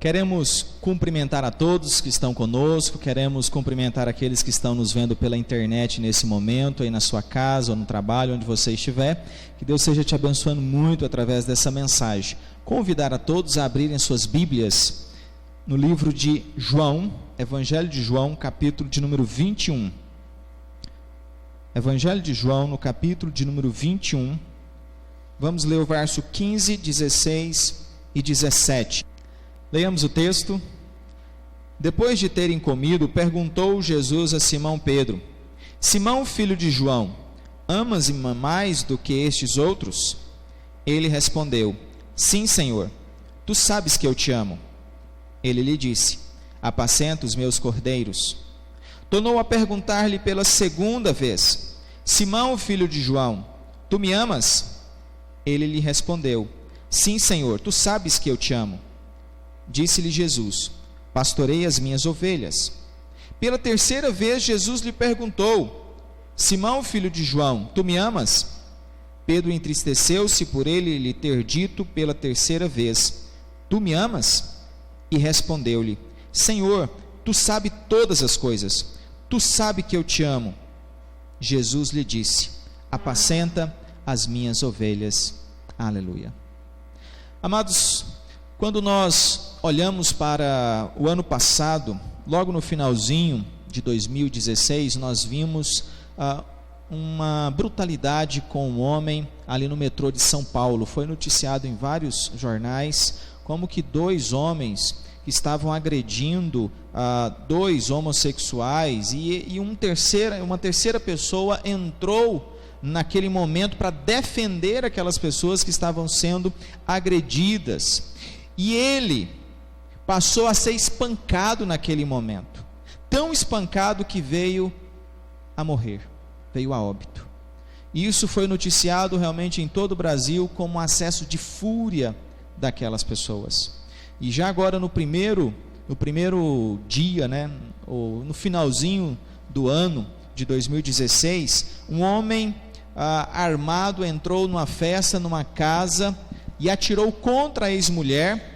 Queremos cumprimentar a todos que estão conosco, queremos cumprimentar aqueles que estão nos vendo pela internet nesse momento, aí na sua casa ou no trabalho, onde você estiver. Que Deus seja te abençoando muito através dessa mensagem. Convidar a todos a abrirem suas Bíblias no livro de João, Evangelho de João, capítulo de número 21. Evangelho de João, no capítulo de número 21. Vamos ler o verso 15, 16 e 17. Leiamos o texto. Depois de terem comido, perguntou Jesus a Simão Pedro: Simão, filho de João, amas-me mais do que estes outros? Ele respondeu: Sim, Senhor, tu sabes que eu te amo. Ele lhe disse: Apacenta os meus cordeiros. Tornou a perguntar-lhe pela segunda vez: Simão, filho de João, tu me amas? Ele lhe respondeu: Sim, Senhor, tu sabes que eu te amo. Disse-lhe Jesus: Pastorei as minhas ovelhas. Pela terceira vez Jesus lhe perguntou: Simão, filho de João, tu me amas? Pedro entristeceu-se por ele lhe ter dito pela terceira vez: Tu me amas? E respondeu-lhe: Senhor, tu sabes todas as coisas, tu sabes que eu te amo. Jesus lhe disse: Apacenta as minhas ovelhas. Aleluia. Amados, quando nós olhamos para o ano passado, logo no finalzinho de 2016, nós vimos uma brutalidade com um homem ali no metrô de São Paulo. Foi noticiado em vários jornais como que dois homens que estavam agredindo dois homossexuais e uma terceira pessoa entrou naquele momento para defender aquelas pessoas que estavam sendo agredidas. E ele passou a ser espancado naquele momento, tão espancado que veio a morrer, veio a óbito. E isso foi noticiado realmente em todo o Brasil como um acesso de fúria daquelas pessoas. E já agora no primeiro dia, ou no finalzinho do ano de 2016, um homem armado entrou numa festa, numa casa, e atirou contra a ex-mulher,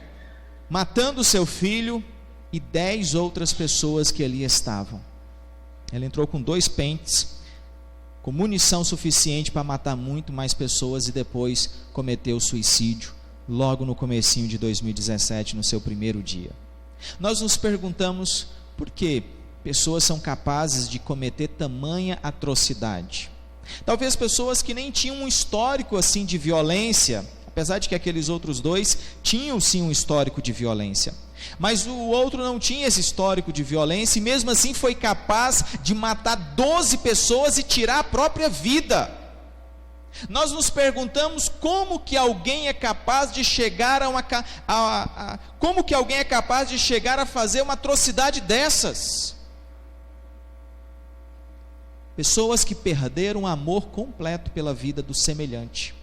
matando seu filho e 10 outras pessoas que ali estavam. Ele entrou com 2 pentes, com munição suficiente para matar muito mais pessoas, e depois cometeu suicídio, logo no comecinho de 2017, no seu primeiro dia. Nós nos perguntamos por que pessoas são capazes de cometer tamanha atrocidade. Talvez pessoas que nem tinham um histórico assim de violência, apesar de que aqueles outros dois tinham sim um histórico de violência, mas o outro não tinha esse histórico de violência, e mesmo assim foi capaz de matar 12 pessoas e tirar a própria vida. Nós nos perguntamos como que alguém é capaz de chegar como que alguém é capaz de chegar a fazer uma atrocidade dessas? Pessoas que perderam o amor completo pela vida do semelhante,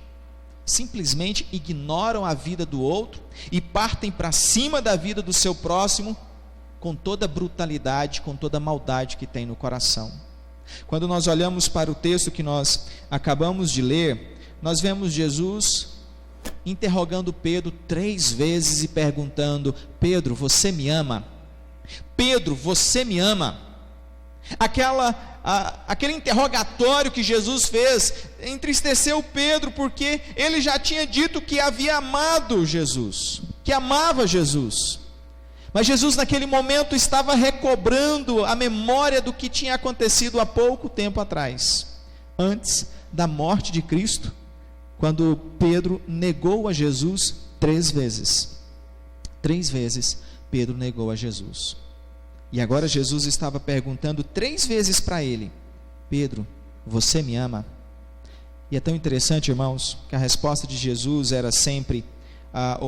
simplesmente ignoram a vida do outro e partem para cima da vida do seu próximo com toda a brutalidade, com toda a maldade que tem no coração. Quando nós olhamos para o texto que nós acabamos de ler, nós vemos Jesus interrogando Pedro 3 vezes e perguntando: Pedro, você me ama? Pedro, você me ama? Aquele interrogatório que Jesus fez entristeceu Pedro, porque ele já tinha dito que havia amado Jesus, que amava Jesus. Mas Jesus naquele momento estava recobrando a memória do que tinha acontecido há pouco tempo atrás, antes da morte de Cristo, quando Pedro negou a Jesus 3 vezes. 3 vezes Pedro negou a Jesus. E agora Jesus estava perguntando 3 vezes para ele: Pedro, você me ama? E é tão interessante, irmãos, que a resposta de Jesus era sempre, a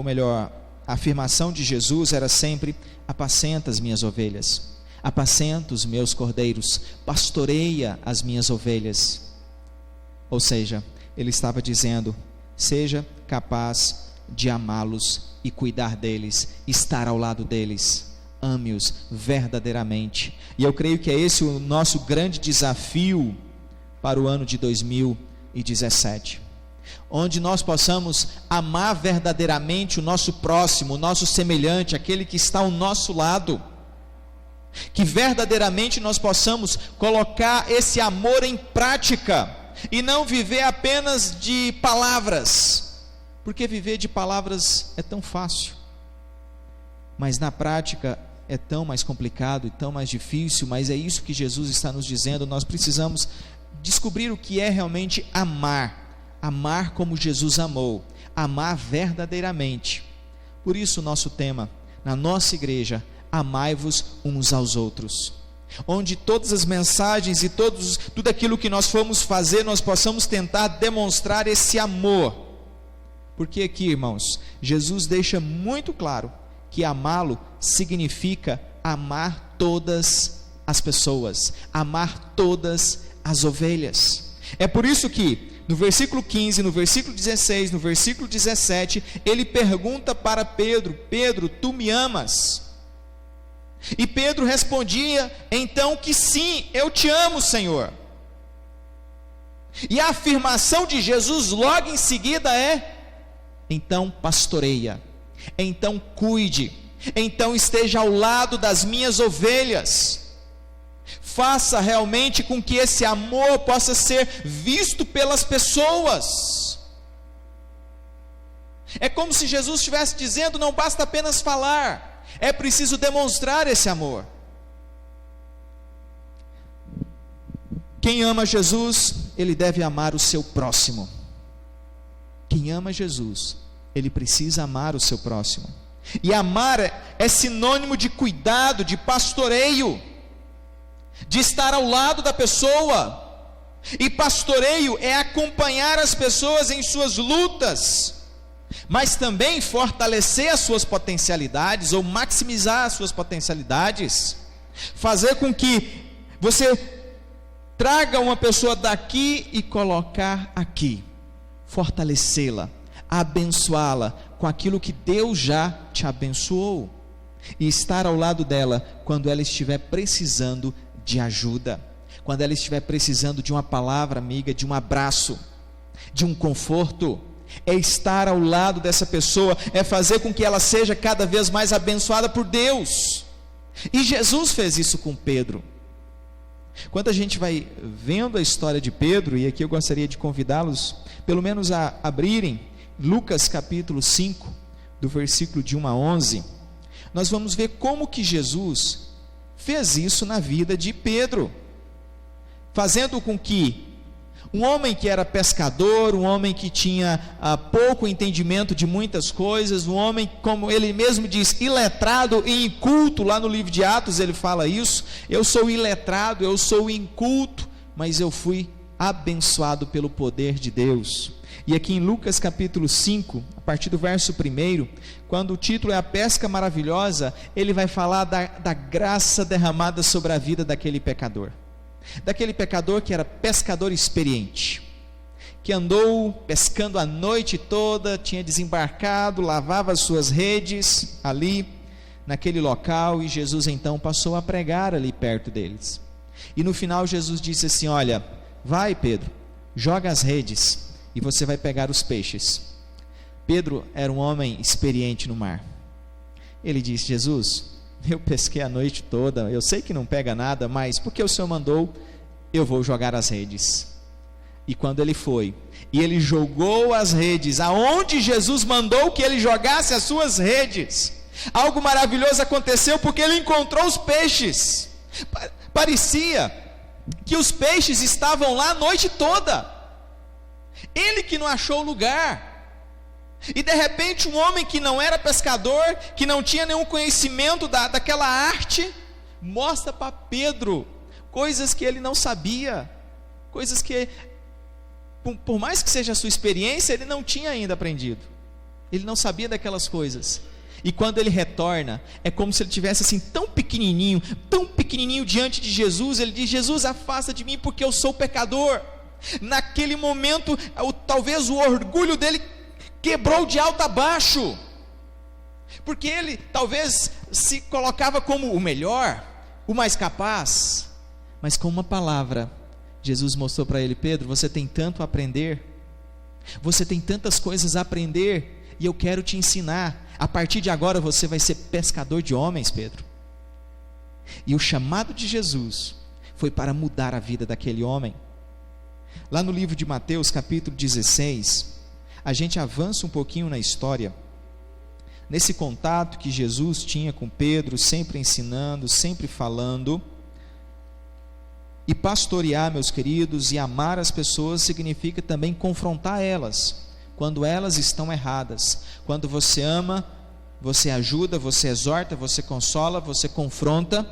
afirmação de Jesus era sempre: apacenta as minhas ovelhas, apacenta os meus cordeiros, pastoreia as minhas ovelhas. Ou seja, ele estava dizendo: seja capaz de amá-los e cuidar deles, estar ao lado deles. Ame-os verdadeiramente. E eu creio que é esse o nosso grande desafio para o ano de 2017. onde nós possamos amar verdadeiramente o nosso próximo, o nosso semelhante, aquele que está ao nosso lado, que verdadeiramente nós possamos colocar esse amor em prática, e não viver apenas de palavras, porque viver de palavras é tão fácil, mas na prática é tão mais complicado e tão mais difícil. Mas é isso que Jesus está nos dizendo. Nós precisamos descobrir o que é realmente amar como Jesus amou, amar verdadeiramente. Por isso o nosso tema na nossa igreja: amai-vos uns aos outros, onde todas as mensagens e tudo aquilo que nós formos fazer, nós possamos tentar demonstrar esse amor, porque aqui, irmãos, Jesus deixa muito claro que amá-lo significa amar todas as pessoas, amar todas as ovelhas. É por isso que no versículo 15, no versículo 16, no versículo 17, ele pergunta para Pedro: Pedro, tu me amas? E Pedro respondia então que sim, eu te amo, Senhor. E a afirmação de Jesus logo em seguida é: então pastoreia, então cuide, então esteja ao lado das minhas ovelhas. Faça realmente com que esse amor possa ser visto pelas pessoas. É como se Jesus estivesse dizendo: não basta apenas falar, é preciso demonstrar esse amor. Quem ama Jesus, ele deve amar o seu próximo. Quem ama Jesus, ele precisa amar o seu próximo. E amar é sinônimo de cuidado, de pastoreio, de estar ao lado da pessoa. E pastoreio é acompanhar as pessoas em suas lutas, mas também fortalecer as suas potencialidades, ou maximizar as suas potencialidades, fazer com que você traga uma pessoa daqui e colocar aqui, fortalecê-la, abençoá-la com aquilo que Deus já te abençoou, e estar ao lado dela quando ela estiver precisando de ajuda, quando ela estiver precisando de uma palavra amiga, de um abraço, de um conforto. É estar ao lado dessa pessoa, é fazer com que ela seja cada vez mais abençoada por Deus. E Jesus fez isso com Pedro. Quando a gente vai vendo a história de Pedro, e aqui eu gostaria de convidá-los pelo menos a abrirem Lucas capítulo 5, do versículo de 1 a 11, nós vamos ver como que Jesus fez isso na vida de Pedro, fazendo com que um homem que era pescador, um homem que tinha pouco entendimento de muitas coisas, um homem, como ele mesmo diz, iletrado e inculto. Lá no livro de Atos ele fala isso: eu sou iletrado, eu sou inculto, mas eu fui abençoado pelo poder de Deus. E aqui em Lucas capítulo 5, a partir do verso 1, quando o título é a pesca maravilhosa, ele vai falar da graça derramada sobre a vida daquele pecador que era pescador experiente, que andou pescando a noite toda, tinha desembarcado, lavava as suas redes ali naquele local, e Jesus então passou a pregar ali perto deles. E no final Jesus disse assim: olha, vai Pedro, joga as redes e você vai pegar os peixes. Pedro era um homem experiente no mar. Ele disse: Jesus, eu pesquei a noite toda, eu sei que não pega nada, mas porque o Senhor mandou, eu vou jogar as redes. E quando ele foi, e ele jogou as redes aonde Jesus mandou que ele jogasse as suas redes, algo maravilhoso aconteceu, porque ele encontrou os peixes. Parecia que os peixes estavam lá a noite toda, ele que não achou lugar. E de repente um homem que não era pescador, que não tinha nenhum conhecimento daquela arte, mostra para Pedro coisas que ele não sabia, coisas que, por mais que seja a sua experiência, ele não tinha ainda aprendido, ele não sabia daquelas coisas. E quando ele retorna, é como se ele tivesse assim tão pequenininho diante de Jesus. Ele diz: Jesus, afasta de mim, porque eu sou pecador. Naquele momento, talvez o orgulho dele quebrou de alto a baixo, porque ele talvez se colocava como o melhor, o mais capaz. Mas com uma palavra, Jesus mostrou para ele: Pedro, você tem tanto a aprender, Você tem tantas coisas a aprender e eu quero te ensinar. A partir de agora você vai ser pescador de homens, Pedro. E o chamado de Jesus foi para mudar a vida daquele homem. Lá no livro de Mateus, capítulo 16, a gente avança um pouquinho na história, nesse contato que Jesus tinha com Pedro, sempre ensinando, sempre falando. E pastorear, meus queridos, e amar as pessoas significa também confrontar elas, quando elas estão erradas. Quando você ama, você ajuda, você exorta, você consola, você confronta,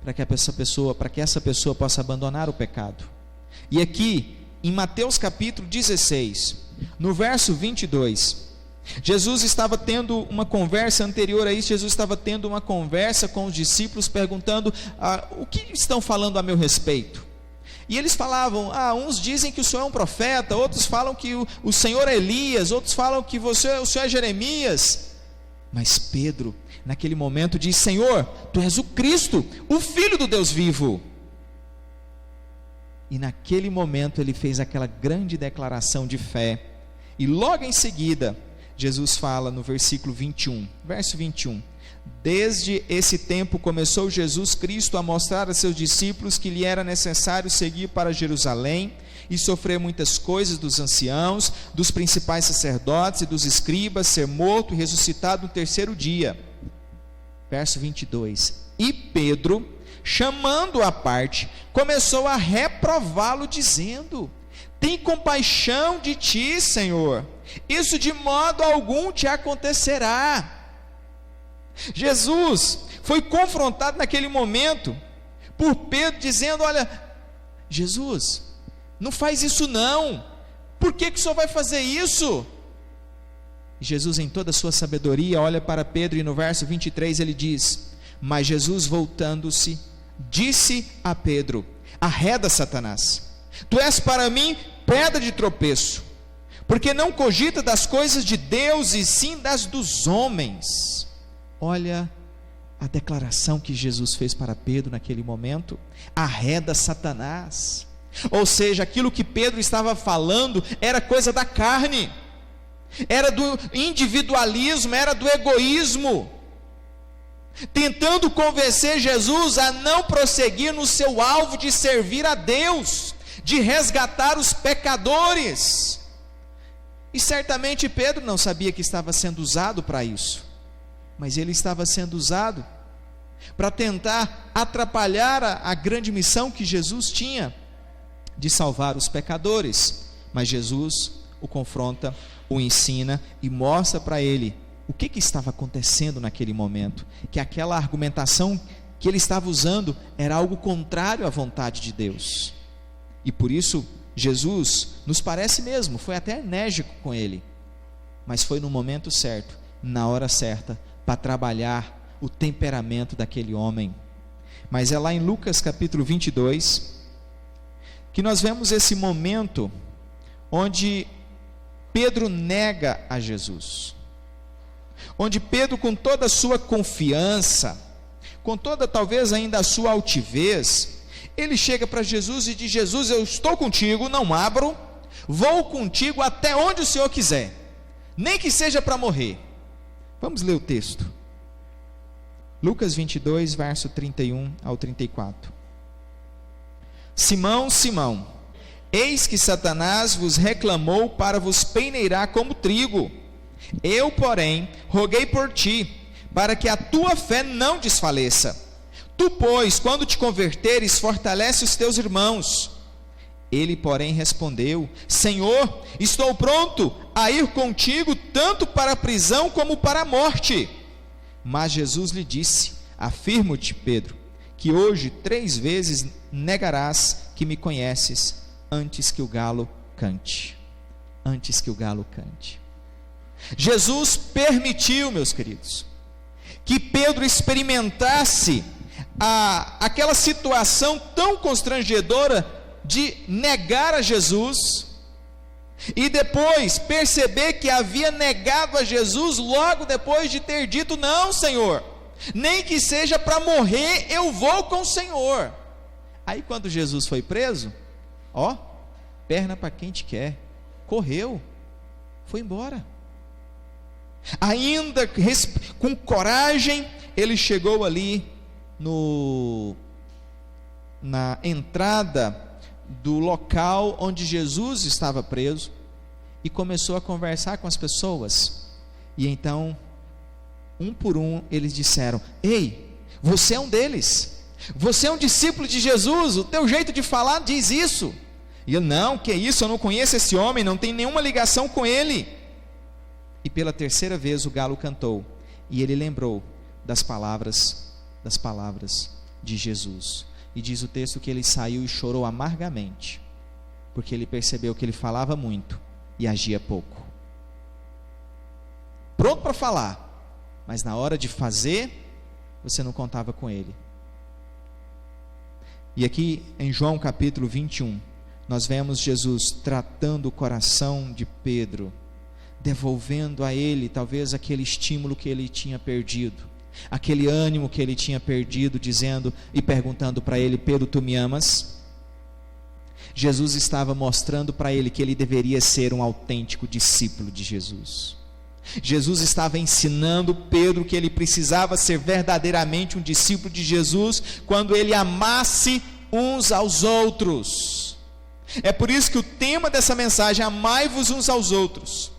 para que essa pessoa possa abandonar o pecado. E aqui, em Mateus capítulo 16, no verso 22, Jesus estava tendo uma conversa anterior a isso. Jesus estava tendo uma conversa com os discípulos, perguntando: o que estão falando a meu respeito? E eles falavam: uns dizem que o Senhor é um profeta, outros falam que o Senhor é Elias, outros falam que o Senhor é Jeremias. Mas Pedro, naquele momento, diz: Senhor, Tu és o Cristo, o Filho do Deus vivo. E naquele momento ele fez aquela grande declaração de fé. E logo em seguida, Jesus fala no versículo 21, verso 21, desde esse tempo começou Jesus Cristo a mostrar a seus discípulos que lhe era necessário seguir para Jerusalém e sofrer muitas coisas dos anciãos, dos principais sacerdotes e dos escribas, ser morto e ressuscitado no terceiro dia. Verso 22, e Pedro, chamando-o à parte, começou a reprová-lo, dizendo: tem compaixão de ti, Senhor, isso de modo algum te acontecerá. Jesus foi confrontado naquele momento por Pedro, dizendo: olha, Jesus, não faz isso não, por que o Senhor vai fazer isso? Jesus, em toda a sua sabedoria, olha para Pedro, e no verso 23 ele diz: mas Jesus, voltando-se, disse a Pedro: arreda, Satanás, tu és para mim pedra de tropeço, porque não cogita das coisas de Deus, e sim das dos homens. Olha a declaração que Jesus fez para Pedro naquele momento: arreda, Satanás. Ou seja, aquilo que Pedro estava falando era coisa da carne, era do individualismo, era do egoísmo, tentando convencer Jesus a não prosseguir no seu alvo de servir a Deus, de resgatar os pecadores. E certamente Pedro não sabia que estava sendo usado para isso, mas ele estava sendo usado para tentar atrapalhar a grande missão que Jesus tinha, de salvar os pecadores. Mas Jesus o confronta, o ensina e mostra para ele o que estava acontecendo naquele momento, que aquela argumentação que ele estava usando era algo contrário à vontade de Deus. E por isso Jesus, nos parece mesmo, foi até enérgico com ele, mas foi no momento certo, na hora certa, para trabalhar o temperamento daquele homem. Mas é lá em Lucas capítulo 22 que nós vemos esse momento onde Pedro nega a Jesus, onde Pedro, com toda a sua confiança, com toda talvez ainda a sua altivez, ele chega para Jesus e diz: Jesus, eu estou contigo, não abro, vou contigo até onde o Senhor quiser, nem que seja para morrer. Vamos ler o texto, Lucas 22, verso 31 ao 34. Simão, Simão, eis que Satanás vos reclamou para vos peneirar como trigo. Eu, porém, roguei por ti, para que a tua fé não desfaleça. Tu, pois, quando te converteres, fortalece os teus irmãos. Ele, porém, respondeu: Senhor, estou pronto a ir contigo, tanto para a prisão como para a morte. Mas Jesus lhe disse: afirmo-te, Pedro, que hoje 3 vezes negarás que me conheces, antes que o galo cante. Antes que o galo cante. Jesus permitiu, meus queridos, que Pedro experimentasse aquela situação tão constrangedora de negar a Jesus, e depois perceber que havia negado a Jesus logo depois de ter dito: não, Senhor, nem que seja para morrer, eu vou com o Senhor. Aí quando Jesus foi preso, perna para quem te quer, correu, foi embora. Ainda com coragem, ele chegou ali na entrada do local onde Jesus estava preso e começou a conversar com as pessoas. E então, um por um, eles disseram: ei, você é um deles, você é um discípulo de Jesus, o teu jeito de falar diz isso. E eu: não, que isso, eu não conheço esse homem, não tenho nenhuma ligação com ele. E pela terceira vez o galo cantou, e ele lembrou das palavras de Jesus. E diz o texto que ele saiu e chorou amargamente, porque ele percebeu que ele falava muito e agia pouco. Pronto para falar, mas na hora de fazer, você não contava com ele. E aqui em João capítulo 21, nós vemos Jesus tratando o coração de Pedro, devolvendo a ele talvez aquele estímulo que ele tinha perdido, aquele ânimo que ele tinha perdido, dizendo e perguntando para ele: Pedro, tu me amas? Jesus estava mostrando para ele que ele deveria ser um autêntico discípulo de Jesus. Jesus estava ensinando Pedro que ele precisava ser verdadeiramente um discípulo de Jesus quando ele amasse uns aos outros. É por isso que o tema dessa mensagem, amai-vos uns aos outros,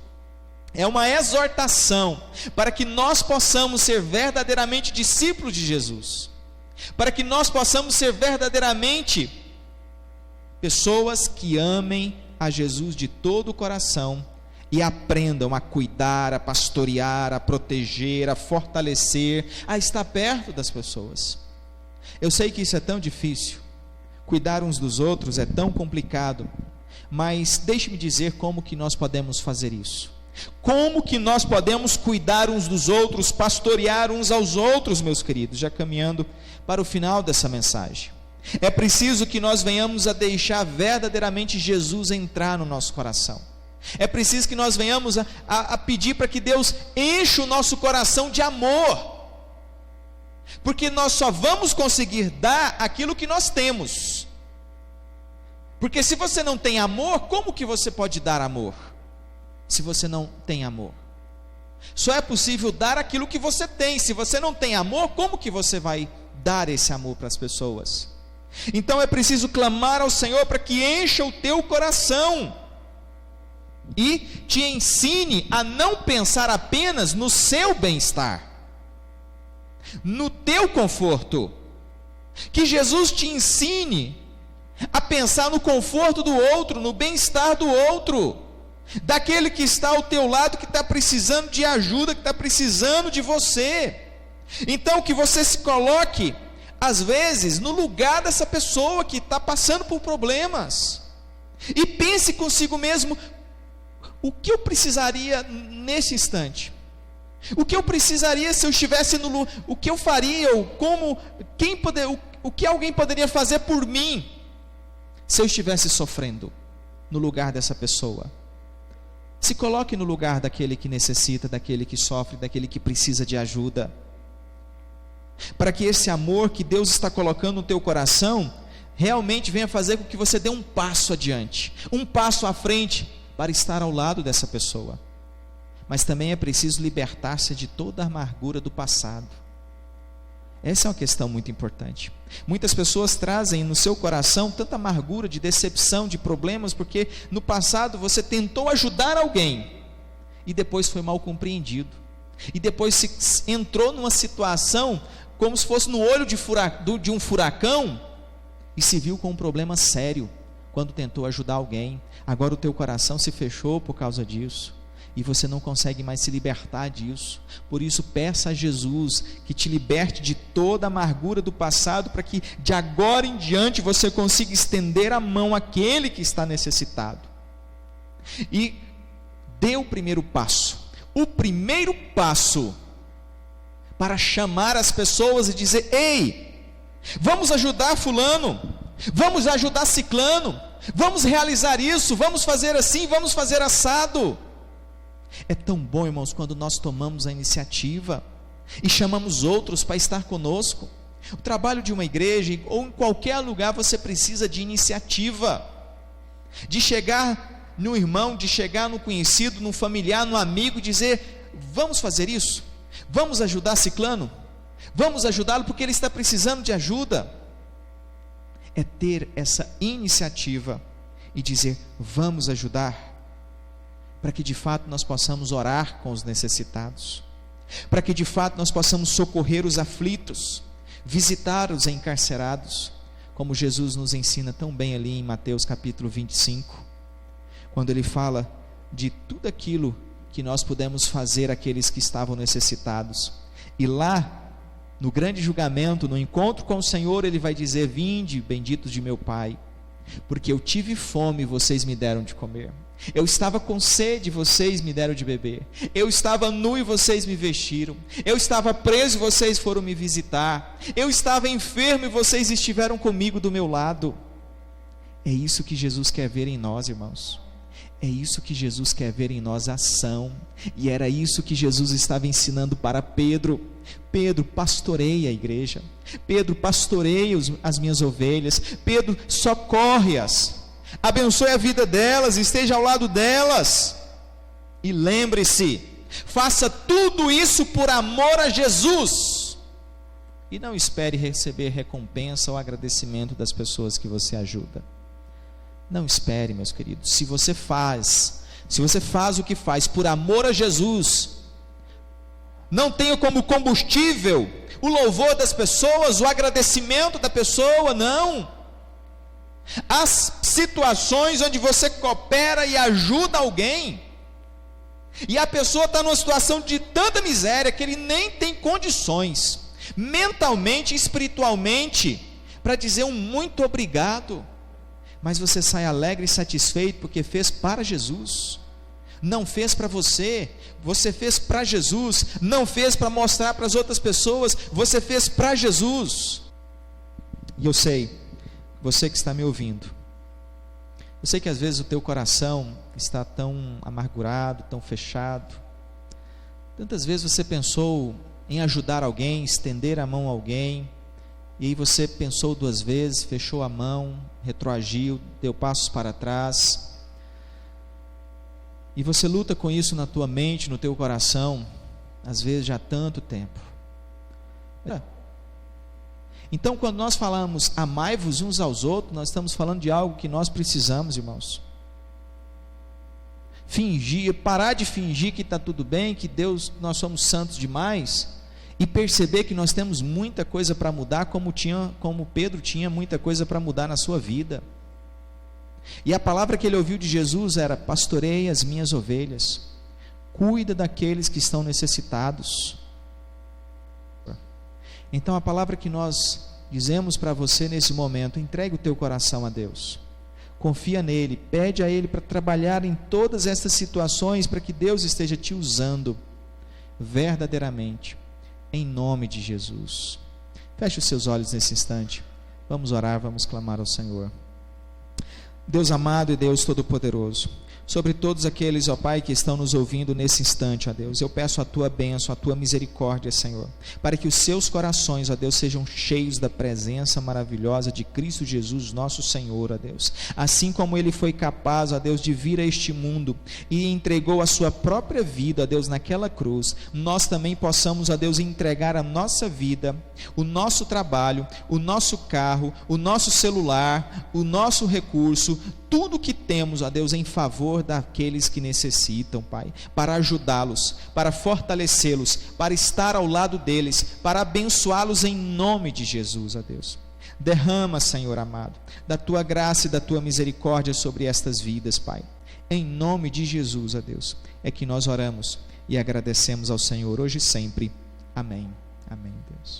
é uma exortação para que nós possamos ser verdadeiramente discípulos de Jesus, para que nós possamos ser verdadeiramente pessoas que amem a Jesus de todo o coração e aprendam a cuidar, a pastorear, a proteger, a fortalecer, a estar perto das pessoas. Eu sei que isso é tão difícil, cuidar uns dos outros é tão complicado, mas deixe-me dizer como que nós podemos fazer isso. Como que nós podemos cuidar uns dos outros, pastorear uns aos outros, meus queridos, já caminhando para o final dessa mensagem. É preciso que nós venhamos a deixar verdadeiramente Jesus entrar no nosso coração. É preciso que nós venhamos a pedir para que Deus encha o nosso coração de amor, porque nós só vamos conseguir dar aquilo que nós temos. Porque se você não tem amor, como que você pode dar amor? Se você não tem amor, só é possível dar aquilo que você tem. Se você não tem amor, como que você vai dar esse amor para as pessoas? Então é preciso clamar ao Senhor para que encha o teu coração e te ensine a não pensar apenas no seu bem-estar, no teu conforto. Que Jesus te ensine a pensar no conforto do outro, no bem-estar do outro, daquele que está ao teu lado, que está precisando de ajuda, que está precisando de você. Então que você se coloque, às vezes, no lugar dessa pessoa que está passando por problemas, e pense consigo mesmo: o que eu precisaria nesse instante? O que eu precisaria se eu estivesse no lugar? O que eu faria? Ou como? O que alguém poderia fazer por mim se eu estivesse sofrendo no lugar dessa pessoa? Se coloque no lugar daquele que necessita, daquele que sofre, daquele que precisa de ajuda, para que esse amor que Deus está colocando no teu coração realmente venha fazer com que você dê um passo adiante, um passo à frente, para estar ao lado dessa pessoa. Mas também é preciso libertar-se de toda a amargura do passado. Essa é uma questão muito importante. Muitas pessoas trazem no seu coração tanta amargura, de decepção, de problemas, porque no passado você tentou ajudar alguém e depois foi mal compreendido, e depois entrou numa situação como se fosse no olho de um furacão e se viu com um problema sério quando tentou ajudar alguém. Agora o teu coração se fechou por causa disso e você não consegue mais se libertar disso. Por isso, peça a Jesus que te liberte de toda a amargura do passado, para que de agora em diante você consiga estender a mão àquele que está necessitado. E dê o primeiro passo para chamar as pessoas e dizer: ei, vamos ajudar fulano, vamos ajudar ciclano, vamos realizar isso, vamos fazer assim, vamos fazer assado. É tão bom, irmãos, quando nós tomamos a iniciativa e chamamos outros para estar conosco. O trabalho de uma igreja ou em qualquer lugar, você precisa de iniciativa. de chegar no irmão, de chegar no conhecido, no familiar, no amigo, dizer: vamos fazer isso, vamos ajudar ciclano, vamos ajudá-lo porque ele está precisando de ajuda. É ter essa iniciativa e dizer: vamos ajudar, para que de fato nós possamos orar com os necessitados, para que de fato nós possamos socorrer os aflitos, visitar os encarcerados, como Jesus nos ensina tão bem ali em Mateus capítulo 25, quando ele fala de tudo aquilo que nós pudemos fazer àqueles que estavam necessitados. E lá, no grande julgamento, no encontro com o Senhor, ele vai dizer: vinde, benditos de meu Pai, porque eu tive fome e vocês me deram de comer, eu estava com sede e vocês me deram de beber, eu estava nu e vocês me vestiram, eu estava preso e vocês foram me visitar, eu estava enfermo e vocês estiveram comigo do meu lado. É isso que Jesus quer ver em nós, irmãos. É isso que Jesus quer ver em nós, ação. E era isso que Jesus estava ensinando para Pedro. Pedro, pastoreia a igreja. Pedro, pastoreia as minhas ovelhas. Pedro, socorre-as, abençoe a vida delas, esteja ao lado delas. E lembre-se, faça tudo isso por amor a Jesus, e não espere receber recompensa ou agradecimento das pessoas que você ajuda. Não espere, meus queridos. Se você faz o que faz por amor a Jesus, não tenha como combustível o louvor das pessoas, o agradecimento da pessoa, não. As situações onde você coopera e ajuda alguém, e a pessoa está numa situação de tanta miséria que ele nem tem condições, mentalmente e espiritualmente, para dizer um muito obrigado, mas você sai alegre e satisfeito porque fez para Jesus. Não fez para você, você fez para Jesus. Não fez para mostrar para as outras pessoas, você fez para Jesus. E eu sei, você que está me ouvindo, eu sei que às vezes o teu coração está tão amargurado, tão fechado. Tantas vezes você pensou em ajudar alguém, estender a mão a alguém, e aí você pensou duas vezes, fechou a mão, retroagiu, deu passos para trás, e você luta com isso na tua mente, no teu coração, às vezes já há tanto tempo. Então, quando nós falamos amai-vos uns aos outros, nós estamos falando de algo que nós precisamos, irmãos. Parar de fingir que está tudo bem, que Deus, nós somos santos demais, e perceber que nós temos muita coisa para mudar, como Pedro tinha muita coisa para mudar na sua vida. E a palavra que ele ouviu de Jesus era: pastoreia as minhas ovelhas, cuida daqueles que estão necessitados. Então a palavra que nós dizemos para você nesse momento: entregue o teu coração a Deus, confia nele, pede a Ele para trabalhar em todas essas situações, para que Deus esteja te usando verdadeiramente, em nome de Jesus. Feche os seus olhos nesse instante, vamos orar, vamos clamar ao Senhor. Deus amado e Deus todo-poderoso, sobre todos aqueles, ó Pai, que estão nos ouvindo nesse instante, ó Deus, eu peço a Tua bênção, a Tua misericórdia, Senhor, para que os seus corações, ó Deus, sejam cheios da presença maravilhosa de Cristo Jesus, nosso Senhor, ó Deus, assim como Ele foi capaz, ó Deus, de vir a este mundo e entregou a sua própria vida, ó Deus, naquela cruz, nós também possamos, ó Deus, entregar a nossa vida, o nosso trabalho, o nosso carro, o nosso celular, o nosso recurso, tudo que temos, ó Deus, em favor daqueles que necessitam, Pai, para ajudá-los, para fortalecê-los, para estar ao lado deles, para abençoá-los em nome de Jesus, ó Deus. Derrama, Senhor amado, da Tua graça e da Tua misericórdia sobre estas vidas, Pai. Em nome de Jesus, ó Deus, é que nós oramos e agradecemos ao Senhor hoje e sempre. Amém. Amém, Deus.